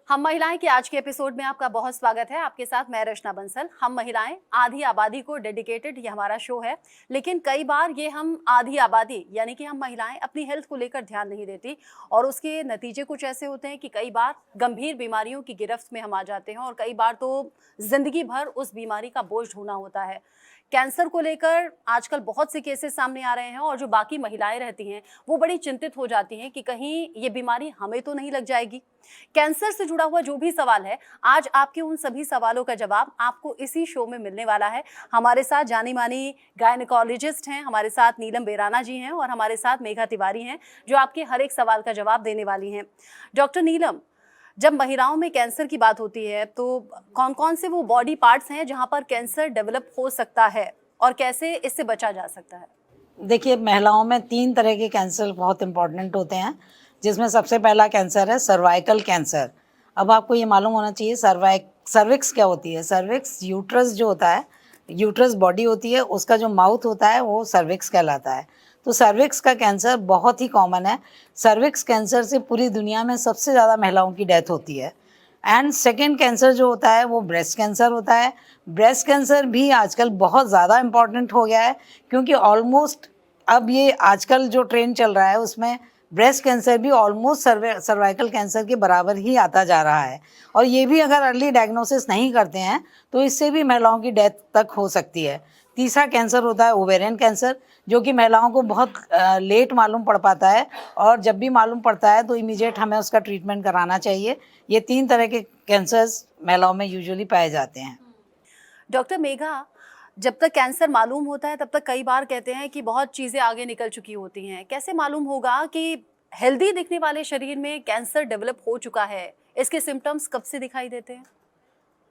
हम महिलाएं के आज के एपिसोड में आपका बहुत स्वागत है। आपके साथ मैं रचना बंसल। हम महिलाएं आधी आबादी को डेडिकेटेड ये हमारा शो है, लेकिन कई बार ये हम आधी आबादी यानी कि हम महिलाएं अपनी हेल्थ को लेकर ध्यान नहीं देती और उसके नतीजे कुछ ऐसे होते हैं कि कई बार गंभीर बीमारियों की गिरफ्त में हम आ जाते हैं और कई बार तो जिंदगी भर उस बीमारी का बोझ ढोना होता है। कैंसर को लेकर आजकल बहुत से केसेस सामने आ रहे हैं और जो बाकी महिलाएं रहती हैं वो बड़ी चिंतित हो जाती हैं कि कहीं ये बीमारी हमें तो नहीं लग जाएगी। कैंसर से जुड़ा हुआ जो भी सवाल है, आज आपके उन सभी सवालों का जवाब आपको इसी शो में मिलने वाला है। हमारे साथ जानी मानी गायनेकोलॉजिस्ट हैं, हमारे साथ नीलम बेराना जी हैं और हमारे साथ मेघा तिवारी हैं जो आपके हर एक सवाल का जवाब देने वाली हैं। डॉक्टर नीलम, जब महिलाओं में कैंसर की बात होती है तो कौन कौन से वो बॉडी पार्ट्स हैं जहां पर कैंसर डेवलप हो सकता है और कैसे इससे बचा जा सकता है? देखिए, महिलाओं में 3 तरह के कैंसर बहुत इंपॉर्टेंट होते हैं, जिसमें सबसे पहला कैंसर है सर्वाइकल कैंसर। अब आपको ये मालूम होना चाहिए सर्विक्स क्या होती है। सर्विक्स यूट्रस जो होता है, यूट्रस बॉडी होती है, उसका जो माउथ होता है वो सर्विक्स कहलाता है। तो सर्विक्स का कैंसर बहुत ही कॉमन है। सर्विक्स कैंसर से पूरी दुनिया में सबसे ज़्यादा महिलाओं की डेथ होती है। एंड सेकेंड कैंसर जो होता है वो ब्रेस्ट कैंसर होता है। ब्रेस्ट कैंसर भी आजकल बहुत ज़्यादा इम्पॉर्टेंट हो गया है, क्योंकि ऑलमोस्ट अब ये आजकल जो ट्रेंड चल रहा है उसमें ब्रेस्ट कैंसर भी ऑलमोस्ट सर्वाइकल कैंसर के बराबर ही आता जा रहा है। और ये भी अगर अर्ली डायग्नोसिस नहीं करते हैं तो इससे भी महिलाओं की डेथ तक हो सकती है। तीसरा कैंसर होता है ओवेरियन कैंसर, जो कि महिलाओं को बहुत लेट मालूम पड़ पाता है, और जब भी मालूम पड़ता है तो इमीडिएट हमें उसका ट्रीटमेंट कराना चाहिए। ये 3 तरह के कैंसर्स महिलाओं में यूजुअली पाए जाते हैं। डॉक्टर मेघा, जब तक कैंसर मालूम होता है तब तक कई बार कहते हैं कि बहुत चीज़ें आगे निकल चुकी होती हैं। कैसे मालूम होगा कि हेल्दी दिखने वाले शरीर में कैंसर डेवलप हो चुका है? इसके सिम्टम्स कब से दिखाई देते हैं?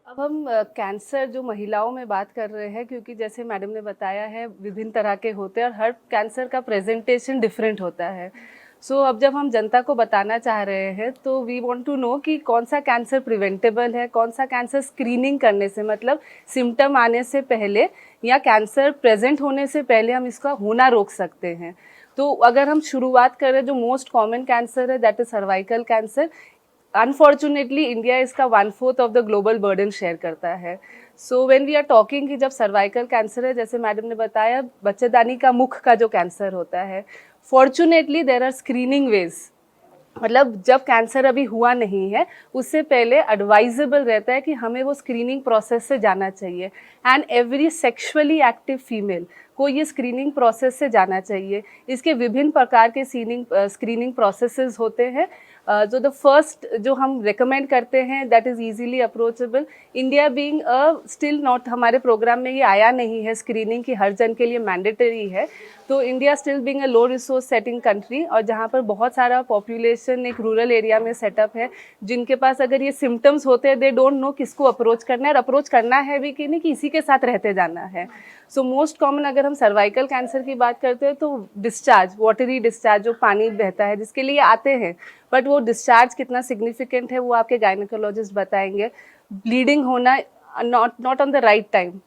अब हम कैंसर जो महिलाओं में बात कर रहे हैं, क्योंकि जैसे मैडम ने बताया है विभिन्न तरह के होते हैं और हर कैंसर का प्रेजेंटेशन डिफरेंट होता है। अब जब हम जनता को बताना चाह रहे हैं तो वी वांट टू नो कि कौन सा कैंसर प्रिवेंटेबल है, कौन सा कैंसर स्क्रीनिंग करने से, मतलब सिम्टम आने से पहले या कैंसर प्रेजेंट होने से पहले हम इसका होना रोक सकते हैं। तो अगर हम शुरुआत करें, जो मोस्ट कॉमन कैंसर है that is cervical cancer. Unfortunately India इसका 1/4 of the global burden share करता है। व्हेन वी आर टॉकिंग कि जब सर्वाइकल कैंसर है, जैसे मैडम ने बताया, बच्चेदानी का मुख का जो कैंसर होता है, fortunately there are screening ways. मतलब जब कैंसर अभी हुआ नहीं है उससे पहले एडवाइजेबल रहता है कि हमें वो स्क्रीनिंग प्रोसेस से जाना चाहिए। And every sexually active female को ये स्क्रीनिंग प्रोसेस से जाना चाहिए। इसके विभिन्न प्रकार के स्क्रीनिंग प्रोसेसेस होते हैं। जो द फर्स्ट जो हम रेकमेंड करते हैं that is easily approachable. India being still not, हमारे प्रोग्राम में ये आया नहीं है स्क्रीनिंग की हर जन के लिए मैंडेटरी है। तो India still being a low resource setting country, और जहाँ पर बहुत सारा पॉपुलेशन एक रूरल एरिया में सेटअप है, जिनके पास अगर ये सिम्टम्स होते हैं दे डोंट नो किसको अप्रोच करना है, और अप्रोच करना है भी कि नहीं, कि इसी के साथ रहते जाना है। मोस्ट कॉमन अगर हम सर्वाइकल कैंसर की बात करते हैं तो डिस्चार्ज, वाटरी डिस्चार्ज, जो पानी बहता है जिसके लिए आते हैं, बट वो डिस्चार्ज कितना सिग्निफिकेंट है वो आपके गायनेकोलॉजिस्ट बताएंगे। ब्लीडिंग होना not on the right time,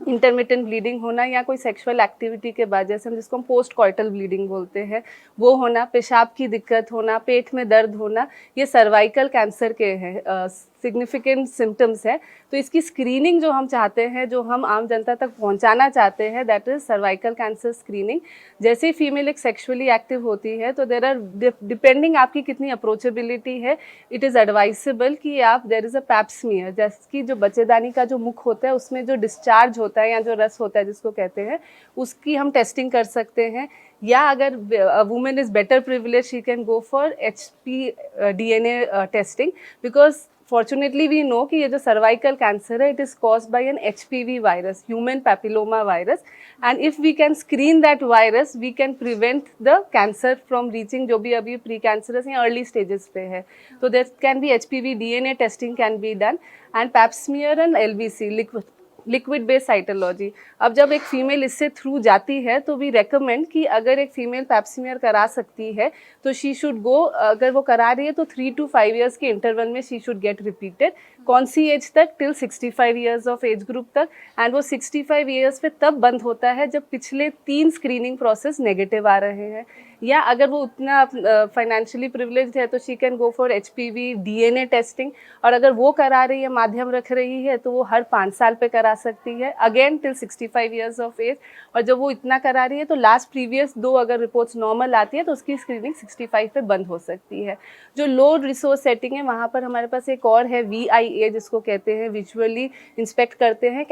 intermittent bleeding होना, या कोई सेक्सुअल एक्टिविटी के बाद, जैसे हम जिसको हम पोस्ट कॉइटल ब्लीडिंग बोलते हैं, वो होना, पेशाब की दिक्कत होना, पेट में दर्द होना, ये सर्वाइकल कैंसर के हैं सिग्निफिकेंट सिम्टम्स है। तो इसकी स्क्रीनिंग जो हम चाहते हैं, जो हम आम जनता तक पहुंचाना चाहते हैं, that is cervical cancer screening. जैसे ही फीमेल एक सेक्सुअली एक्टिव होती है तो देर आर, डिपेंडिंग आपकी कितनी अप्रोचेबिलिटी है, इट इज़ एडवाइसेबल कि आप, there is a pap smear, जैसे कि जो बच्चेदानी का जो मुख होता है उसमें जो डिस्चार्ज होता है या जो रस होता है जिसको कहते हैं, उसकी हम टेस्टिंग कर सकते हैं। या अगर women is better privilege, she can go for HPV-DNA testing, because fortunately we know कि ये जो सर्वाइकल कैंसर है it is caused by an HPV virus, human papilloma virus, and if we can screen that virus we can prevent the cancer from reaching, जो भी अभी pre cancerous या early stages पे है। तो there can be HPV-DNA testing can be done, and pap smear and LBC, liquid based cytology. अब जब एक फीमेल इससे थ्रू जाती है तो वी रेकमेंड कि अगर एक फीमेल पैप्समियर करा सकती है तो शी शुड गो, अगर वो करा रही है तो 3 to 5 ईयर्स के इंटरवल में शी शुड गेट रिपीटेड। कौन सी एज तक? Till 65 years of age group तक। एंड वो 65 ईयर्स पे तब बंद होता है जब पिछले 3 स्क्रीनिंग प्रोसेस नेगेटिव आ रहे हैं, या अगर वो उतना फाइनेंशियली प्रिविलेज्ड है तो she can go for HPV DNA testing, और अगर वो करा रही है, माध्यम रख रही है, तो वो हर 5 साल पे करा सकती है, again till 65 years of age. और जब वो इतना करा रही है तो लास्ट प्रीवियस 2 अगर रिपोर्ट्स नॉर्मल आती है तो उसकी स्क्रीनिंग 65 पे बंद हो सकती है। जो लो रिसोर्स सेटिंग है वहाँ पर हमारे पास एक और है VIA, जिसको कहते हैं विजुअली इंस्पेक्ट करते हैं,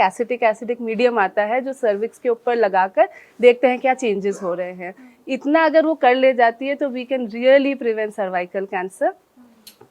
एसिडिक मीडियम आता है जो सर्विक्स के ऊपर लगाकर देखते हैं क्या चेंजेस हो रहे हैं। इतना अगर वो कर ले जाती है तो we can really prevent cervical cancer.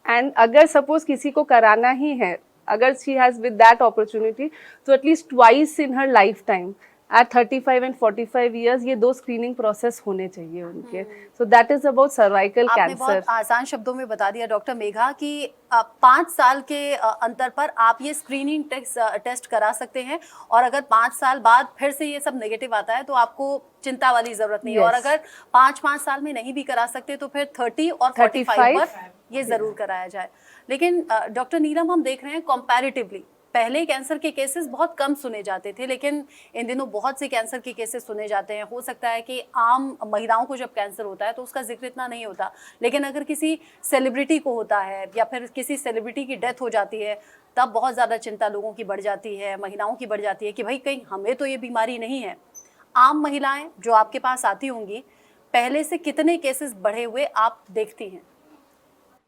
And अगर सपोज किसी को कराना ही है, अगर she has with that opportunity, तो at least twice in her lifetime at 35 एंड 45 ईयर्स ये 2 स्क्रीनिंग प्रोसेस होने चाहिए उनके। So that is about cervical आपने कैंसर। बहुत आसान शब्दों में बता दिया डॉक्टर मेघा कि 5 साल के अंतर पर आप ये स्क्रीनिंग टेस्ट करा सकते हैं, और अगर 5 साल बाद फिर से ये सब नेगेटिव आता है तो आपको चिंता वाली जरूरत नहीं है। Yes. और अगर 5 साल में नहीं भी करा सकते तो फिर 30 और 45 पर ये जरूर कराया जाए। लेकिन डॉक्टर नीलम, हम देख रहे हैं कंपैरेटिवली पहले कैंसर के केसेस बहुत कम सुने जाते थे, लेकिन इन दिनों बहुत से कैंसर के केसेस सुने जाते हैं। हो सकता है कि आम महिलाओं को जब कैंसर होता है तो उसका जिक्र इतना नहीं होता, लेकिन अगर किसी सेलिब्रिटी को होता है या फिर किसी सेलिब्रिटी की डेथ हो जाती है तब बहुत ज़्यादा चिंता लोगों की बढ़ जाती है, महिलाओं की बढ़ जाती है कि भाई कहीं हमें तो ये बीमारी नहीं है। आम महिलाएं जो आपके पास आती होंगी, पहले से कितने केसेस बढ़े हुए आप देखती हैं?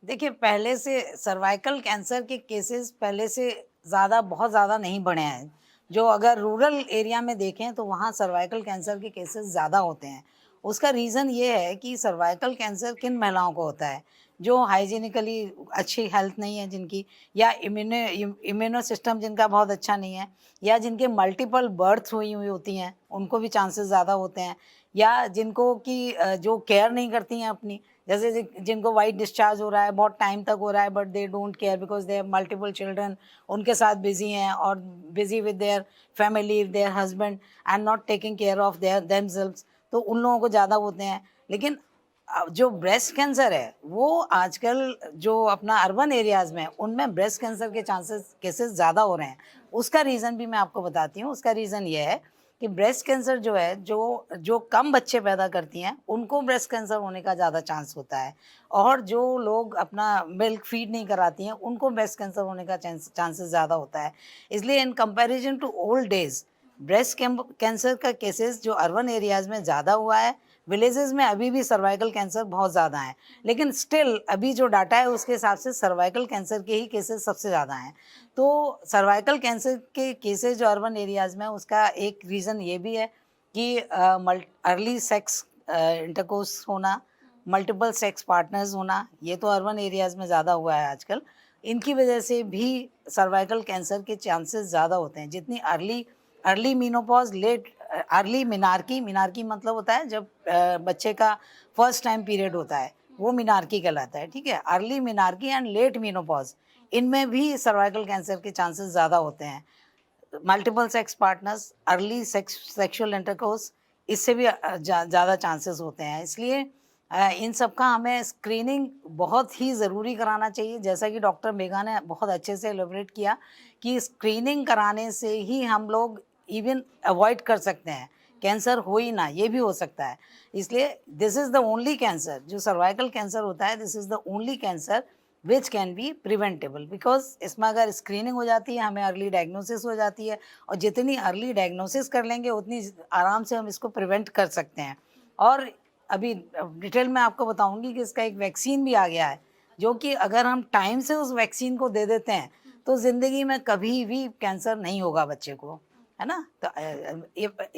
देखिए, पहले से सर्वाइकल कैंसर के केसेस पहले से ज़्यादा, बहुत ज़्यादा नहीं बढ़े हैं। जो अगर रूरल एरिया में देखें तो वहाँ सर्वाइकल कैंसर के केसेस ज़्यादा होते हैं। उसका रीज़न ये है कि सर्वाइकल कैंसर किन महिलाओं को होता है जो हाइजीनिकली अच्छी हेल्थ नहीं है जिनकी, या इम्यूनो सिस्टम जिनका बहुत अच्छा नहीं है, या जिनके मल्टीपल बर्थ हुई होती हैं, उनको भी चांसेस ज़्यादा होते हैं, या जिनको कि जो केयर नहीं करती हैं अपनी, जैसे जिनको वाइट डिस्चार्ज हो रहा है, बहुत टाइम तक हो रहा है, but they don't care because they have multiple children, उनके साथ बिजी हैं और busy with their family, there husband, and not taking care of their themselves, तो उन लोगों को ज़्यादा होते हैं। लेकिन जो ब्रेस्ट कैंसर है वो आजकल जो अपना अर्बन एरियाज़ में, उनमें ब्रेस्ट कैंसर के केसेस ज़्यादा हो रहे हैं। उसका रीज़न भी मैं आपको बताती हूँ। उसका रीज़न ये है कि ब्रेस्ट कैंसर जो है, जो कम बच्चे पैदा करती हैं उनको ब्रेस्ट कैंसर होने का ज़्यादा चांस होता है, और जो लोग अपना मिल्क फीड नहीं कराती हैं उनको ब्रेस्ट कैंसर होने का चांसेस ज़्यादा होता है। इसलिए in comparison to old days breast cancer का केसेस जो अर्बन एरियाज़ में ज़्यादा हुआ है, विलेजेस में अभी भी सर्वाइकल कैंसर बहुत ज़्यादा हैं, लेकिन स्टिल अभी जो डाटा है उसके हिसाब से सर्वाइकल कैंसर के ही केसेस सबसे ज़्यादा हैं। तो सर्वाइकल कैंसर के केसेस जो अर्बन एरियाज़ में, उसका एक रीज़न ये भी है कि अर्ली सेक्स इंटरकोर्स होना, मल्टीपल सेक्स पार्टनर्स होना, ये तो अर्बन एरियाज़ में ज़्यादा हुआ है आजकल। इनकी वजह से भी सर्वाइकल कैंसर के चांसेस ज़्यादा होते हैं। जितनी early menopause, late early menarche मतलब होता है जब बच्चे का फर्स्ट टाइम पीरियड होता है, वो मिनार्की कहलाता है, ठीक है। Early menarche and let menopause, इनमें भी सर्वाइकल कैंसर के चांसेस ज़्यादा होते हैं। Multiple sex partners, early sexual intercourse, इससे भी ज़्यादा चांसेस होते हैं। इसलिए इन सब का हमें स्क्रीनिंग बहुत ही ज़रूरी कराना चाहिए। जैसा कि डॉक्टर मेघा ने बहुत अच्छे से एलोबरेट किया कि स्क्रीनिंग कराने से ही हम लोग इवन अवॉइड कर सकते हैं, कैंसर हो ही ना, ये भी हो सकता है। इसलिए this is the only cancer, जो सर्वाइकल कैंसर होता है, this is the only cancer which can be preventable, because इसमें अगर स्क्रीनिंग हो जाती है, हमें अर्ली डायग्नोसिस हो जाती है, और जितनी अर्ली डायग्नोसिस कर लेंगे उतनी आराम से हम इसको प्रिवेंट कर सकते हैं। और अभी डिटेल में आपको बताऊंगी कि इसका एक वैक्सीन भी आ गया है, जो कि अगर हम टाइम से उस वैक्सीन को दे देते हैं तो ज़िंदगी में कभी भी कैंसर नहीं होगा बच्चे को, है ना। तो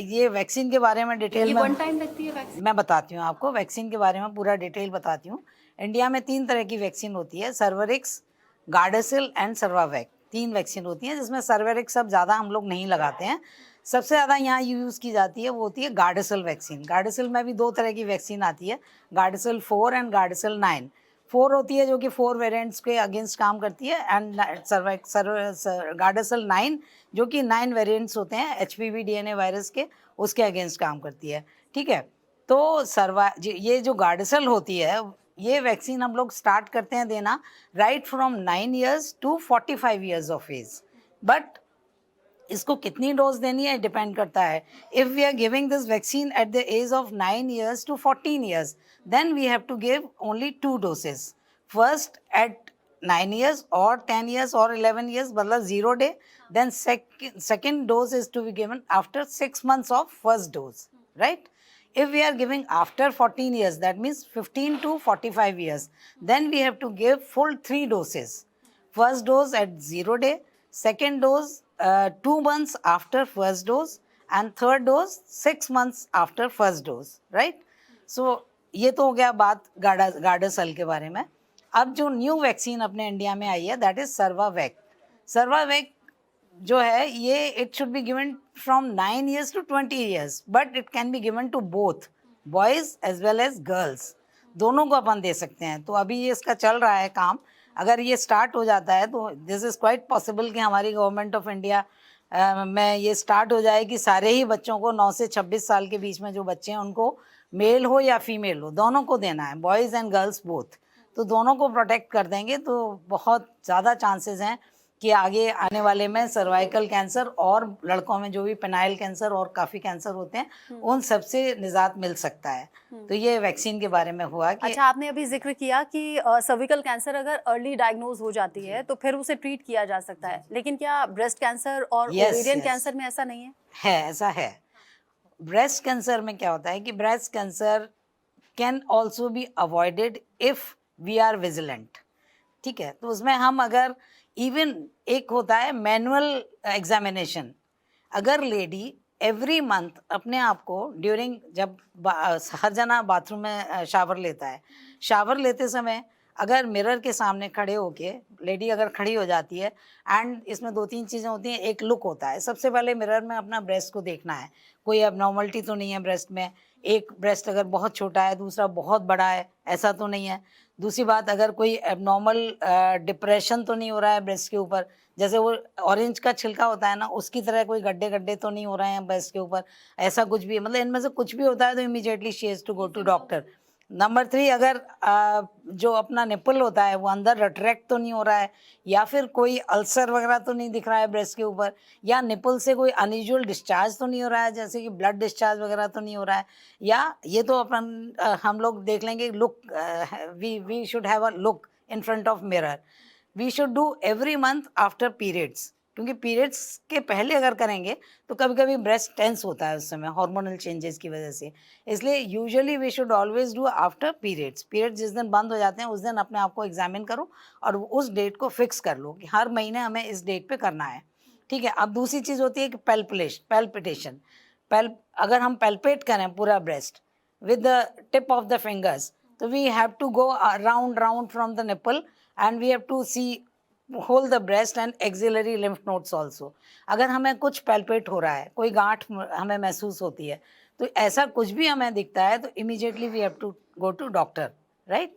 ये वैक्सीन के बारे में डिटेल में 1 टाइम लगती है वैक्सीन? मैं बताती हूँ आपको, वैक्सीन के बारे में पूरा डिटेल बताती हूँ। इंडिया में 3 तरह की वैक्सीन होती है, Cervarix, Gardasil and Cervavac, 3 vaccine होती हैं, जिसमें सर्वरिक्स अब ज़्यादा हम लोग नहीं लगाते हैं। सबसे ज़्यादा यहाँ यूज़ की जाती है वो होती है गार्डासिल वैक्सीन। गार्डासिल में भी 2 तरह की वैक्सीन आती है, गार्डासिल 4 एंड गार्डासिल 9। 4 होती है जो कि 4 वेरिएंट्स के अगेंस्ट काम करती है, एंड गार्डासिल 9 जो कि 9 वेरिएंट्स होते हैं HPV DNA वायरस के, उसके अगेंस्ट काम करती है, ठीक है। तो ये जो गार्डासिल होती है, ये वैक्सीन हम लोग स्टार्ट करते हैं देना right from 9 years to 45 years of age. But इसको कितनी डोज देनी है डिपेंड करता है. If we are giving this vaccine at the age of 9 years to 14 years, then we have to give only 2 doses. First at 9 years or 10 years or 11 years, मतलब 0 day. Then second dose is to be given after 6 months of first dose, right? If we are giving after 14 years, that means 15 to 45 years, then we have to give full 3 doses. First dose at 0 day, second dose 2 months after first dose, and third dose 6 months after first dose, right? So ये तो हो गया बात Gardasil के बारे में. अब जो न्यू वैक्सीन अपने इंडिया में आई है दैट इज सर्वावैक. सर्वावैक जो है ये it should be given from 9 years to 20 years, but it can be given to both boys as well as girls. दोनों को अपन दे सकते हैं. तो अभी ये इसका चल रहा है काम. अगर ये स्टार्ट हो जाता है तो दिस इज़ क्वाइट पॉसिबल कि हमारी गवर्नमेंट ऑफ इंडिया में ये स्टार्ट हो जाए कि सारे ही बच्चों को 9 से 26 साल के बीच में जो बच्चे हैं उनको मेल हो या फीमेल हो दोनों को देना है, बॉयज़ एंड गर्ल्स बोथ. तो दोनों को प्रोटेक्ट कर देंगे तो बहुत ज़्यादा चांसेस हैं कि आगे आने वाले में सर्वाइकल कैंसर और लड़कों में जो भी पेनाइल कैंसर और काफ़ी कैंसर होते हैं उन सबसे निजात मिल सकता है. तो ये वैक्सीन के बारे में हुआ कि अच्छा, आपने अभी जिक्र किया कि सर्विकल कैंसर अगर अर्ली डायग्नोज हो जाती है तो फिर उसे ट्रीट किया जा सकता है, लेकिन क्या ब्रेस्ट कैंसर और ओवेरियन कैंसर में ऐसा नहीं है? ऐसा है. ब्रेस्ट कैंसर में क्या होता है कि breast cancer can also be avoided if we are vigilant. ठीक है, तो उसमें हम अगर इवन एक होता है मैनुअल एग्जामिनेशन. अगर लेडी एवरी मंथ अपने आप को ड्यूरिंग जब हर जना बाथरूम में शावर लेता है, शावर लेते समय अगर मिरर के सामने खड़े होके लेडी अगर खड़ी हो जाती है एंड इसमें 2-3 चीज़ें होती हैं. एक लुक होता है. सबसे पहले मिरर में अपना ब्रेस्ट को देखना है, कोई एबनॉर्मलिटी तो नहीं है ब्रेस्ट में. एक ब्रेस्ट अगर बहुत छोटा है, दूसरा बहुत बड़ा है, ऐसा तो नहीं है. दूसरी बात, अगर कोई एबनॉर्मल डिप्रेशन तो नहीं हो रहा है ब्रेस्ट के ऊपर, जैसे वो ऑरेंज का छिलका होता है ना उसकी तरह कोई गड्ढे गड्ढे तो नहीं हो रहे हैं ब्रेस्ट के ऊपर, ऐसा कुछ भी, मतलब इनमें से कुछ भी होता है तो immediately she has to go to doctor. Number 3, अगर जो अपना निपल होता है वो अंदर रिट्रैक्ट तो नहीं हो रहा है, या फिर कोई अल्सर वगैरह तो नहीं दिख रहा है ब्रेस्ट के ऊपर, या निपल से कोई अनयूजुअल डिस्चार्ज तो नहीं हो रहा है, जैसे कि ब्लड डिस्चार्ज वगैरह तो नहीं हो रहा है, या ये तो अपन हम लोग देख लेंगे look, we should have a look in front of mirror. We should do every month after periods, क्योंकि पीरियड्स के पहले अगर करेंगे तो कभी कभी ब्रेस्ट टेंस होता है उस समय हार्मोनल चेंजेस की वजह से. इसलिए usually we should always do after periods. Period जिस दिन बंद हो जाते हैं उस दिन अपने आप को एग्जामिन करो और उस डेट को फिक्स कर लो कि हर महीने हमें इस डेट पे करना है. ठीक है. अब दूसरी चीज़ होती है कि पैल्पिटेशन. अगर हम पैल्पेट करें पूरा breast with the tip of the fingers, तो we have to go round from the nipple and we have to see hold the breast and axillary lymph nodes also. अगर हमें कुछ पैल्पेट हो रहा है, कोई गांठ हमें महसूस होती है, तो ऐसा कुछ भी हमें दिखता है तो immediately we have to go to doctor, right.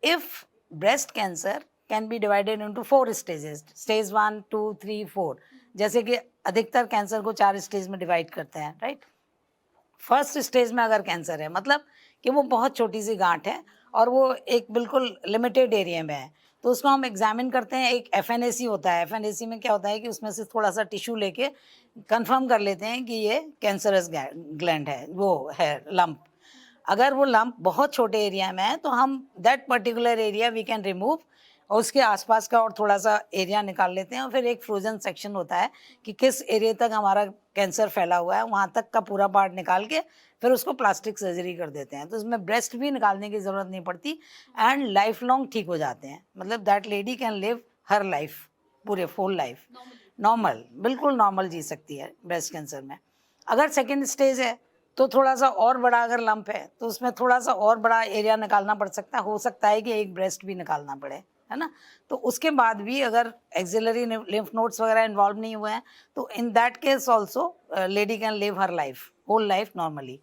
If breast cancer can be divided into 4 stages, stage 1, 2, 3, 4, जैसे कि अधिकतर कैंसर को 4 स्टेज में डिवाइड करते हैं, राइट. फर्स्ट स्टेज में अगर कैंसर है मतलब कि वो बहुत छोटी सी गांठ है और वो एक बिल्कुल लिमिटेड एरिया में है, तो उसको हम एग्जामिन करते हैं. एक FNAC होता है. FNAC में क्या होता है कि उसमें से थोड़ा सा टिश्यू लेके कंफर्म कर लेते हैं कि ये कैंसरस ग्लैंड है, वो है लंप. अगर वो लंप बहुत छोटे एरिया में है तो हम that particular area we can remove और उसके आसपास का और थोड़ा सा एरिया निकाल लेते हैं. और फिर एक फ्रोजन सेक्शन होता है कि किस एरिया तक हमारा कैंसर फैला हुआ है, वहाँ तक का पूरा पार्ट निकाल के फिर उसको प्लास्टिक सर्जरी कर देते हैं. तो उसमें ब्रेस्ट भी निकालने की ज़रूरत नहीं पड़ती एंड लाइफ लॉन्ग ठीक हो जाते हैं. मतलब that lady can live her life, पूरे फुल लाइफ नॉर्मल, बिल्कुल नॉर्मल जी सकती है ब्रेस्ट कैंसर में. अगर सेकेंड स्टेज है तो थोड़ा सा और बड़ा अगर लंप है तो उसमें थोड़ा सा और बड़ा एरिया निकालना पड़ सकता है. हो सकता है कि एक ब्रेस्ट भी निकालना पड़े, है ना. तो उसके बाद भी अगर एक्सिलरी लिम्फ नोड्स वगैरह इन्वॉल्व नहीं हुए हैं तो in that case also lady can live her life, whole life normally.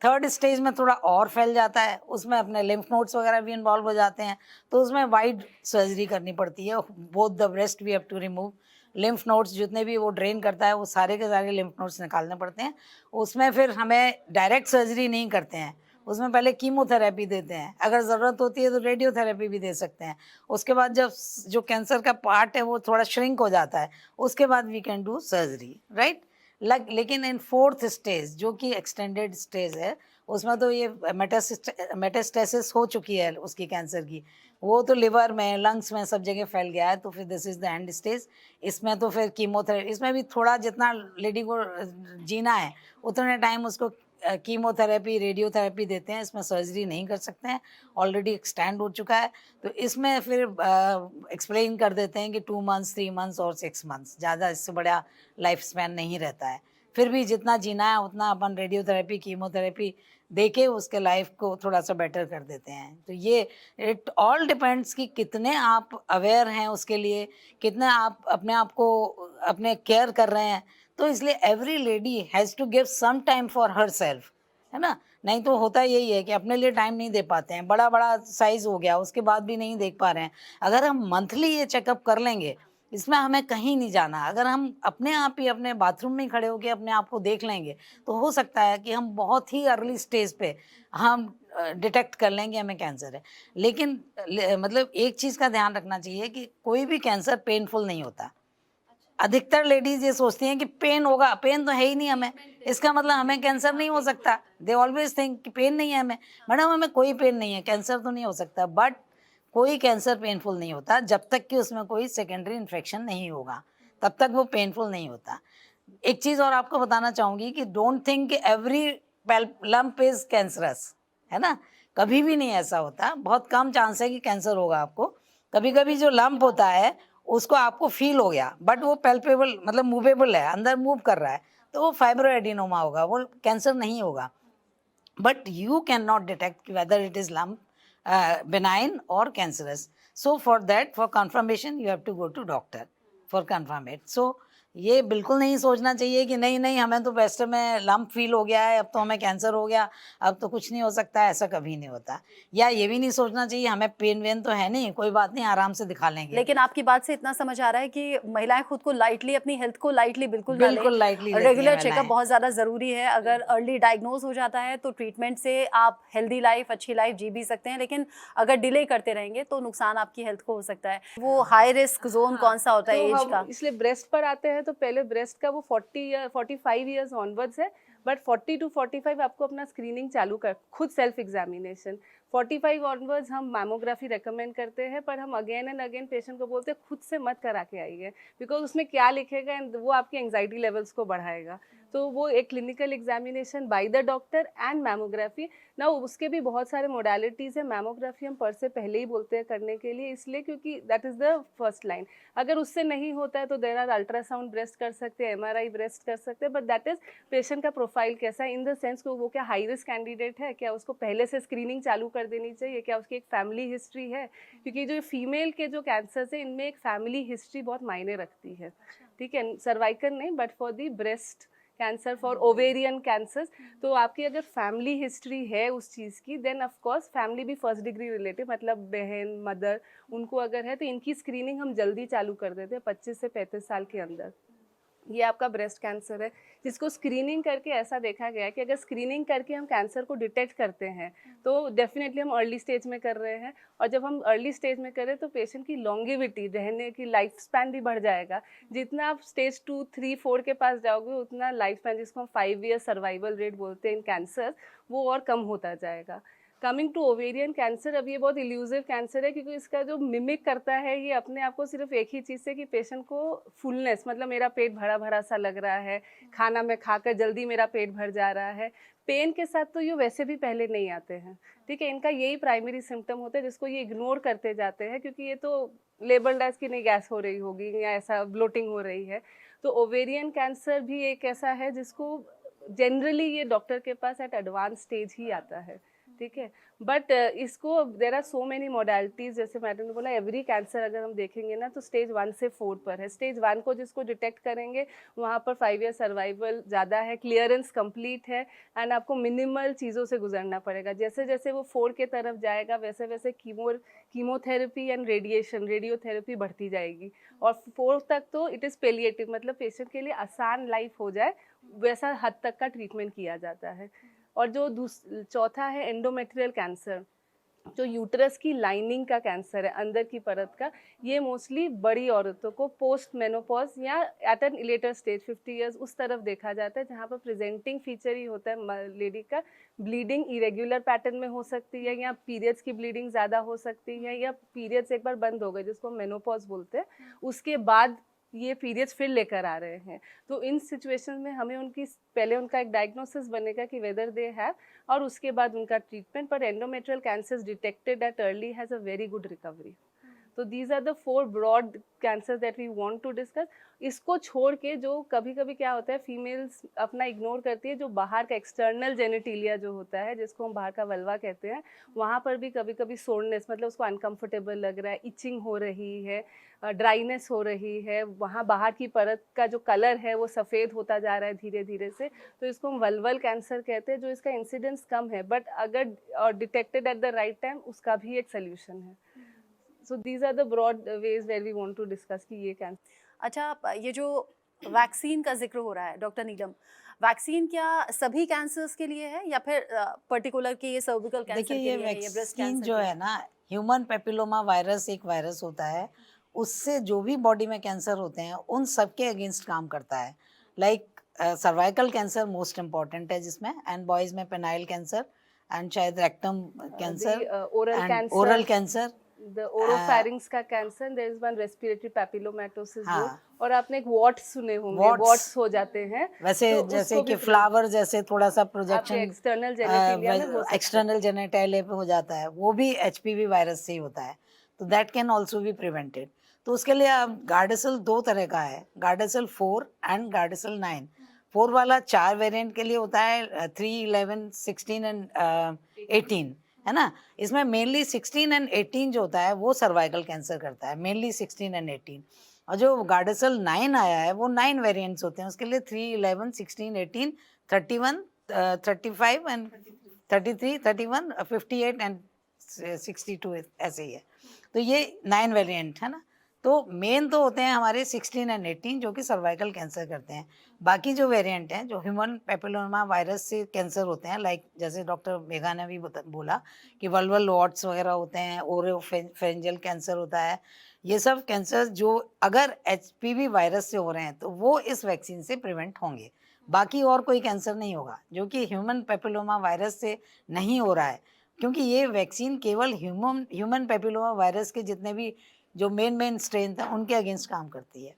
Third stage में थोड़ा और फैल जाता है, उसमें अपने लिम्फ नोड्स वगैरह भी इन्वॉल्व हो जाते हैं, तो उसमें वाइड सर्जरी करनी पड़ती है. Both the breast we have to remove. Lymph nodes जितने भी वो ड्रेन करता है वो सारे के सारे लिम्फ नोड्स निकालने पड़ते हैं. उसमें फिर हमें डायरेक्ट सर्जरी नहीं करते हैं, उसमें पहले कीमोथेरेपी देते हैं, अगर ज़रूरत होती है तो रेडियोथेरेपी भी दे सकते हैं। उसके बाद जब जो कैंसर का पार्ट है वो थोड़ा श्रिंक हो जाता है, उसके बाद we can do surgery, right. लेकिन इन 4th स्टेज जो कि एक्सटेंडेड स्टेज है, उसमें तो ये मेटास्टेसिस हो चुकी है उसकी कैंसर की, वो तो लिवर में, लंग्स में, सब जगह फैल गया है, तो फिर this is the end stage. इसमें तो फिर कीमोथेरेपी, इसमें भी थोड़ा जितना लेडी को जीना है उतने टाइम उसको कीमोथेरेपी, रेडियोथेरेपी देते हैं, इसमें सर्जरी नहीं कर सकते हैं, ऑलरेडी एक्सटेंड हो चुका है। तो इसमें फिर एक्सप्लेन कर देते हैं कि 2 मंथ्स, 3 मंथ्स और 6 मंथ्स, ज़्यादा इससे बड़ा लाइफ स्पैन नहीं रहता है। फिर भी जितना जीना है उतना अपन रेडियोथेरेपी, कीमोथेरेपी देके उसके लाइफ को थोड़ा सा बेटर कर देते हैं। तो ये इट ऑल डिपेंड्स कि कितने आप अवेयर हैं उसके लिए, कितने आप अपने आप को अपने केयर कर रहे हैं। तो इसलिए every lady has to give some time for herself, है ना। नहीं तो होता यही है कि अपने लिए टाइम नहीं दे पाते हैं, बड़ा बड़ा साइज हो गया उसके बाद भी नहीं देख पा रहे हैं। अगर हम मंथली ये चेकअप कर लेंगे, इसमें हमें कहीं नहीं जाना, अगर हम अपने आप ही अपने बाथरूम में खड़े होकर अपने आप को देख लेंगे, तो हो सकता है कि हम बहुत ही अर्ली स्टेज पे हम डिटेक्ट कर लेंगे हमें कैंसर है। लेकिन मतलब एक चीज़ का ध्यान रखना चाहिए कि कोई भी कैंसर पेनफुल नहीं होता। अधिकतर लेडीज ये सोचती हैं कि पेन होगा, पेन तो है ही नहीं हमें, इसका मतलब हमें कैंसर नहीं हो सकता। दे ऑलवेज थिंक कि पेन नहीं है हमें। मैडम हमें कोई पेन नहीं है, कैंसर तो नहीं हो सकता। बट कोई कैंसर पेनफुल नहीं होता जब तक कि उसमें कोई सेकेंडरी इन्फेक्शन नहीं होगा, तब तक वो पेनफुल नहीं होता। एक चीज़ और आपको बताना चाहूँगी कि डोंट थिंक कि एवरी लम्प इज कैंसरस, है ना। कभी भी नहीं ऐसा होता, बहुत कम चांस है कि कैंसर होगा आपको। कभी कभी जो लम्प होता है उसको आपको फील हो गया, बट वो पैल्पेबल मतलब मूवेबल है, अंदर मूव कर रहा है, तो वो फाइब्रोएडिनोमा होगा, वो कैंसर नहीं होगा। but you cannot detect whether it is lump, benign or cancerous. So for that, for confirmation you have to go to doctor for confirm it. So ये बिल्कुल नहीं सोचना चाहिए कि नहीं नहीं हमें तो वेस्ट में लंप फील हो गया है, अब तो हमें कैंसर हो गया, अब तो कुछ नहीं हो सकता, ऐसा कभी नहीं होता। या ये भी नहीं सोचना चाहिए हमें पेन वेन तो है नहीं, कोई बात नहीं, आराम से दिखा लेंगे। लेकिन आपकी बात से इतना समझ आ रहा है कि महिलाएं खुद को लाइटली, अपनी हेल्थ को लाइटली बिल्कुल ना लें। बिल्कुल लाइटली लेती हैं रेगुलर चेकअप महिलाएं। बहुत ज़्यादा ज़रूरी है। अगर अर्ली डायग्नोज हो जाता है तो ट्रीटमेंट से आप हेल्दी लाइफ, अच्छी लाइफ जी भी सकते हैं, लेकिन अगर डिले करते रहेंगे तो नुकसान आपकी हेल्थ को हो सकता है। वो हाई रिस्क जोन कौन सा होता है तो एज हम का? इसलिए ब्रेस्ट पर आते हैं तो पहले ब्रेस्ट का वो 45 ईयर्स ऑनवर्ड्स है, बट 40 to 45 आपको अपना स्क्रीनिंग चालू कर, खुद सेल्फ एग्जामिनेशन। 45 ऑनवर्ड्स हम मैमोग्राफी रेकमेंड करते हैं, पर हम अगेन एंड अगेन पेशेंट को बोलते हैं खुद से मत करा के आइए, बिकॉज उसमें क्या लिखेगा एंड वो आपकी एंग्जाइटी लेवल्स को बढ़ाएगा। तो वो एक clinical examination by the doctor and mammography ना, उसके भी बहुत सारे मोडालिटीज़ है। मैमोग्राफी हम पर से पहले ही बोलते हैं करने के लिए, इसलिए क्योंकि that is the first line. अगर उससे नहीं होता है तो देर आर अल्ट्रासाउंड ब्रेस्ट कर सकते हैं, MRI ब्रेस्ट कर सकते हैं, बट दैट इज़ पेशेंट का प्रोफाइल कैसा है, इन द सेंस को वो क्या हाई रिस्क कैंडिडेट है, क्या उसको पहले से स्क्रीनिंग चालू कर देनी चाहिए, क्या उसकी एक फैमिली हिस्ट्री है, क्योंकि जो फीमेल के जो कैंसर्स है इनमें एक फैमिली हिस्ट्री बहुत मायने रखती है। ठीक है, सर्वाइकल नहीं but for the breast cancer, for ovarian cancer. तो आपकी अगर फैमिली हिस्ट्री है उस चीज़ की, देन ऑफ कोर्स फैमिली भी फर्स्ट डिग्री रिलेटिव, मतलब बहन, मदर, उनको अगर है तो इनकी स्क्रीनिंग हम जल्दी चालू कर देते हैं 25 से 35 साल के अंदर। ये आपका ब्रेस्ट कैंसर है, जिसको स्क्रीनिंग करके ऐसा देखा गया है कि अगर स्क्रीनिंग करके हम कैंसर को डिटेक्ट करते हैं तो डेफिनेटली हम अर्ली स्टेज में कर रहे हैं। और जब हम अर्ली स्टेज में करें तो पेशेंट की लॉन्गेविटी, रहने की लाइफ स्पैन भी बढ़ जाएगा। जितना आप स्टेज 2, 3, 4 के पास जाओगे उतना लाइफ स्पैन, जिसको हम 5 ईयर सर्वाइवल रेट बोलते हैं इन कैंसर, वो और कम होता जाएगा। कमिंग टू ओवेरियन कैंसर, अब ये बहुत इल्यूसिव कैंसर है, क्योंकि इसका जो मिमिक करता है ये अपने आप को सिर्फ एक ही चीज़ से कि पेशेंट को फुलनेस, मतलब मेरा पेट भरा भरा सा लग रहा है, खाना में खाकर जल्दी मेरा पेट भर जा रहा है। पेन के साथ तो ये वैसे भी पहले नहीं आते हैं, ठीक है। इनका यही प्राइमरी सिम्टम होता है जिसको ये इग्नोर करते जाते हैं, क्योंकि ये तो लेबल्ड एज कि नहीं गैस हो रही होगी या ऐसा ब्लोटिंग हो रही है। तो ओवेरियन कैंसर भी एक ऐसा है जिसको जनरली ये डॉक्टर के पास एट एडवांस स्टेज ही आता है, ठीक है। बट इसको there are so many modalities, जैसे मैडम ने बोला एवरी कैंसर अगर हम देखेंगे ना तो स्टेज 1 से 4 पर है। स्टेज 1 को जिसको डिटेक्ट करेंगे वहाँ पर 5 ईयर सर्वाइवल ज़्यादा है, क्लियरेंस कंप्लीट है, एंड आपको मिनिमल चीज़ों से गुजरना पड़ेगा। जैसे जैसे वो 4 के तरफ जाएगा वैसे वैसे कीमोथेरेपी एंड रेडियोथेरेपी बढ़ती जाएगी, और 4 तक तो इट इज़ पेलिएटिव, मतलब पेशेंट के लिए आसान लाइफ हो जाए वैसा हद तक का ट्रीटमेंट किया जाता है। और जो चौथा है एंडोमेट्रियल कैंसर, जो यूट्रस की लाइनिंग का कैंसर है, अंदर की परत का। ये मोस्टली बड़ी औरतों को पोस्ट मेनोपॉज या at an later stage 50 years उस तरफ देखा जाता है, जहाँ पर प्रेजेंटिंग फीचर ही होता है लेडी का, ब्लीडिंग इरेग्युलर पैटर्न में हो सकती है, या पीरियड्स की ब्लीडिंग ज़्यादा हो सकती है, या पीरियड्स एक बार बंद हो गए जिसको मेनोपॉज बोलते हैं, उसके बाद ये पीरियड्स फिर लेकर आ रहे हैं। तो इन सिचुएशन में हमें उनकी पहले उनका एक डायग्नोसिस बनेगा कि वेदर दे हैव, और उसके बाद उनका ट्रीटमेंट। पर endometrial cancer detected at early has a very good recovery. तो these are the 4 broad cancer that we want to discuss. इसको छोड़ के जो कभी कभी क्या होता है, फीमेल्स अपना इग्नोर करती है, जो बाहर का एक्सटर्नल जेनेटिलिया जो होता है, जिसको हम बाहर का वल्वा कहते हैं, वहाँ पर भी कभी कभी सोरनेस, मतलब उसको अनकंफर्टेबल लग रहा है, इचिंग हो रही है, ड्राइनेस हो रही है, वहाँ बाहर की परत का जो कलर है वो सफ़ेद होता जा रहा है धीरे धीरे से, तो इसको हम वल्वल कैंसर कहते हैं, जो इसका इंसिडेंस कम है, बट अगर detected at the right time उसका भी एक सोल्यूशन है। So these are the broad ways where we want to discuss कि ये कैंसर। अच्छा, ये जो वैक्सीन का जिक्र हो रहा है डॉक्टर नीलम, वैक्सीन क्या सभी कैंसर्स के लिए है या फिर पर्टिकुलर के ये सर्विकल कैंसर देखिए, के ये लिए है, ये ब्रेस्ट वैक्सीन कैंसर जो के है ना, ह्यूमन पेपिलोमा वायरस एक वायरस होता है, उससे जो भी बॉडी में कैंसर होते हैं उन सब के अगेंस्ट काम करता है। Like cervical cancer most important है जिसमें, एंड बॉयज में पेनाइल कैंसर, एंड शायद rectum cancer, oral and cancer, oral cancer, the oropharynx का cancer, there is one respiratory papillomatosis जो, और आपने एक वॉट्स सुने होंगे, वॉट्स हो जाते हैं वैसे तो जैसे उसको कि भी फ्लावर जैसे थोड़ा सा आपके प्रोजेक्शन एक्सटर्नल जेनेटिलिया में हो सकता है। एक्सटर्नल जेनेटाइले पे हो जाता है, वो भी एचपीवी वायरस से ही होता है, तो that can also be prevented. तो उसके लिए अब गार्डासिल 2 तरह का है, गार्डासिल 4 एंड गार्डासिल 9। 4 वाला 4 वेरिएंट के लिए होता है, 3, 11, 16 एंड 18, है ना। इसमें मेनली 16 एंड 18 जो होता है वो सर्वाइकल कैंसर करता है, मेनली 16 एंड 18। और जो गार्डासिल 9 आया है वो 9 वेरिएंट्स होते हैं, उसके लिए 3, 11, 16, 18, 31, 35 एंड 33, 31, 58 एंड 62 ऐसे ही है। तो ये 9 वेरिएंट है ना। तो मेन तो होते हैं हमारे 16 एंड 18 जो कि सर्वाइकल कैंसर करते हैं। बाकी जो वेरिएंट हैं जो ह्यूमन पेपिलोमा वायरस से कैंसर होते हैं, लाइक जैसे डॉक्टर मेघा ने भी बोला कि वल्वल वॉट्स वगैरह होते हैं, ओरोफेरेंजियल कैंसर होता है, ये सब कैंसर जो अगर एचपीवी वायरस से हो रहे हैं तो वो इस वैक्सीन से प्रिवेंट होंगे। बाकी और कोई कैंसर नहीं होगा जो कि ह्यूमन पेपिलोमा वायरस से नहीं हो रहा है, क्योंकि ये वैक्सीन केवल ह्यूमन पेपिलोमा वायरस के जितने भी जो मेन स्ट्रेन था उनके अगेंस्ट काम करती है।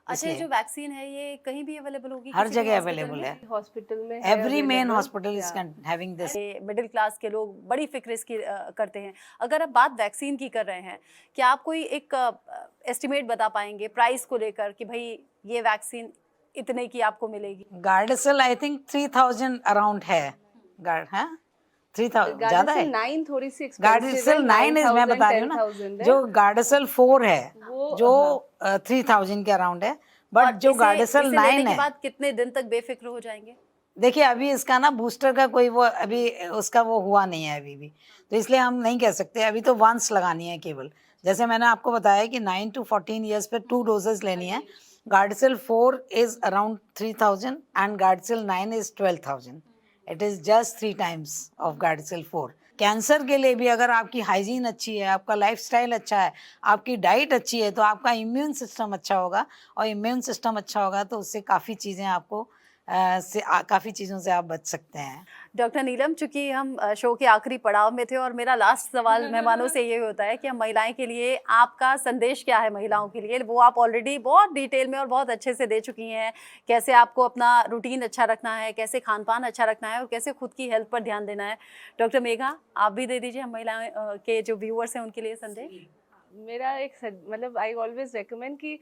अच्छा, ये जो वैक्सीन है ये कहीं भी अवेलेबल होगी? हर किसी भी जगह हॉस्पिटल अवेलेबल में? है, हॉस्पिटल में every main hospital is having this. Middle class के लोग बड़ी फिक्र इसकी करते हैं। अगर आप बात वैक्सीन की कर रहे हैं, क्या आप कोई एक एस्टिमेट बता पाएंगे प्राइस को लेकर कि भाई ये वैक्सीन इतने की आपको मिलेगी? गार्डासिल आई थिंक 3000 अराउंड है। 3000 ज्यादा है। 9 थोड़ी सी गार्डासिल 9 इज, मैं बता रही हूँ ना, जो गार्डासिल 4 है जो 3000 के अराउंड है, बट जो गार्डासिल 9 है बाद कितने दिन तक बेफिक्र हो जाएंगे? देखिए अभी इसका ना बूस्टर का कोई वो अभी उसका वो हुआ नहीं है अभी भी, तो इसलिए हम नहीं कह सकते। अभी तो वंस लगानी है केवल, जैसे मैंने आपको बताया कि 9 to 14 ईयर्स पे 2 डोजेस लेनी है। Gardasil 4 is around 3000 and Gardasil 9 is 12,000। It is just 3 times of Gardasil 4। Cancer के लिए भी अगर आपकी हाइजीन अच्छी है, आपका लाइफस्टाइल अच्छा है, आपकी डाइट अच्छी है, तो आपका इम्यून सिस्टम अच्छा होगा, और इम्यून सिस्टम अच्छा होगा तो उससे काफ़ी चीज़ें आपको काफ़ी चीज़ों से आप बच सकते हैं। डॉक्टर नीलम, चूंकि हम शो के आखिरी पड़ाव में थे और मेरा लास्ट सवाल मेहमानों से ये होता है कि हम महिलाएं के लिए आपका संदेश क्या है महिलाओं के लिए, वो आप ऑलरेडी बहुत डिटेल में और बहुत अच्छे से दे चुकी हैं। कैसे आपको अपना रूटीन अच्छा रखना है, कैसे खान पान अच्छा रखना है और कैसे खुद की हेल्थ पर ध्यान देना है। डॉक्टर मेघा, आप भी दे दीजिए हम महिलाएं के जो व्यूअर्स हैं उनके लिए संदेश। मेरा एक मतलब आई ऑलवेज रेकमेंड कि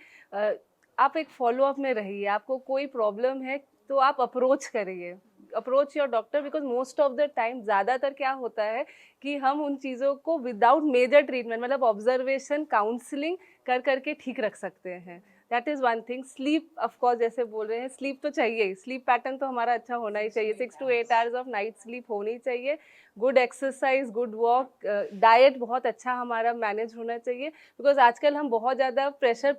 आप एक फॉलो अप में रहिए। आपको कोई प्रॉब्लम है तो आप अप्रोच करिए, approach your doctor, because most of the time ज़्यादातर क्या होता है कि हम उन चीज़ों को विदाउट मेजर ट्रीटमेंट, मतलब ऑब्जर्वेशन, काउंसलिंग कर करके ठीक रख सकते हैं। That is one thing. Sleep, of course जैसे बोल रहे हैं, स्लीप तो चाहिए ही, स्लीप पैटर्न तो हमारा अच्छा होना ही चाहिए, 6 to 8 hours of night sleep होनी चाहिए। Good exercise, good walk, diet बहुत अच्छा हमारा मैनेज होना चाहिए, बिकॉज आजकल हम बहुत ज़्यादा प्रेशर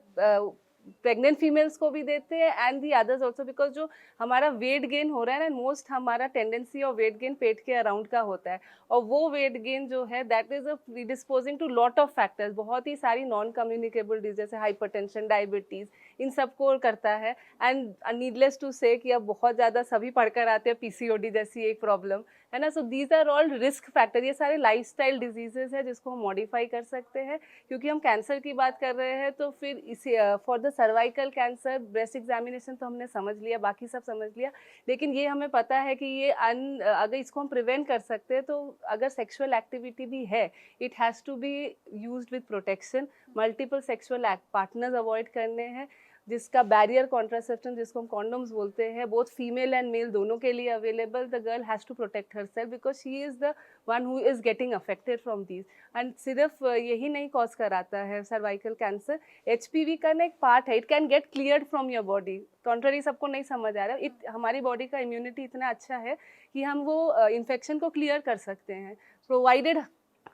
प्रेग्नेंट फीमेल्स को भी देते हैं and the others also, because जो हमारा वेट गेन हो रहा है ना, मोस्ट हमारा टेंडेंसी ऑफ वेट गेन पेट के अराउंड का होता है, और वो वेट गेन जो है that is a predisposing to lot of factors, बहुत ही सारी नॉन कम्युनिकेबल डिजीज जैसे हाइपरटेंशन, डायबिटीज़, इन सबको करता है। एंड नीडलेस टू से कि अब बहुत ज़्यादा सभी पढ़कर आते हैं पीसीओडी जैसी एक प्रॉब्लम है ना। So these are all risk factor, ये सारे लाइफस्टाइल डिजीजेस है जिसको हम मॉडिफाई कर सकते हैं। क्योंकि हम कैंसर की बात कर रहे हैं तो फिर इसे for the cervical cancer breast examination तो हमने समझ लिया, बाकी सब समझ लिया, लेकिन ये हमें पता है कि ये अगर इसको हम प्रिवेंट कर सकते हैं तो अगर सेक्सुअल एक्टिविटी भी है, it has to be used with protection, multiple sexual partners avoid करने हैं, जिसका बैरियर कॉन्ट्रासेप्शन जिसको हम कॉन्डोम्स बोलते हैं, बोथ फीमेल एंड मेल दोनों के लिए available. The girl has to protect herself because she is the one who is getting affected from these. And सिर्फ यही नहीं कॉज कराता है सर्वाइकल कैंसर, HPV का ना एक पार्ट है, it can get cleared from your body. Contrary सबको नहीं समझ आ रहा है, हमारी बॉडी का इम्यूनिटी इतना अच्छा है कि हम वो इन्फेक्शन को क्लियर कर सकते हैं, प्रोवाइडेड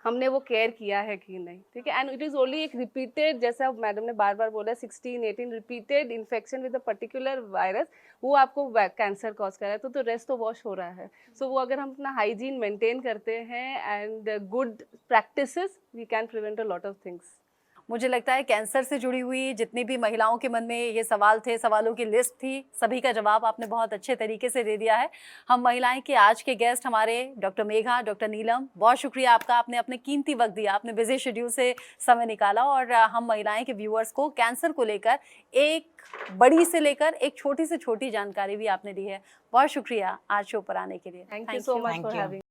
हमने वो केयर किया है कि नहीं, ठीक है। एंड इट इज़ ओनली एक रिपीटेड, जैसा मैडम ने बार बार बोला 16-18 repeated infection with a particular virus, वो आपको कैंसर कॉज कर रहा है, तो रेस्ट तो वॉश हो रहा है। सो वो अगर हम अपना हाइजीन मेंटेन करते हैं and good practices, we can prevent a lot of things. मुझे लगता है कैंसर से जुड़ी हुई जितनी भी महिलाओं के मन में ये सवाल थे, सवालों की लिस्ट थी, सभी का जवाब आपने बहुत अच्छे तरीके से दे दिया है। हम महिलाएं के आज के गेस्ट हमारे डॉक्टर मेघा, डॉक्टर नीलम, बहुत शुक्रिया आपका, आपने अपने कीमती वक्त दिया, आपने बिजी शेड्यूल से समय निकाला और हम महिलाएं के व्यूअर्स को कैंसर को लेकर एक बड़ी से लेकर एक छोटी से छोटी जानकारी भी आपने दी है। बहुत शुक्रिया आज शो पर आने के लिए। Thank you so much Thank for you. Having.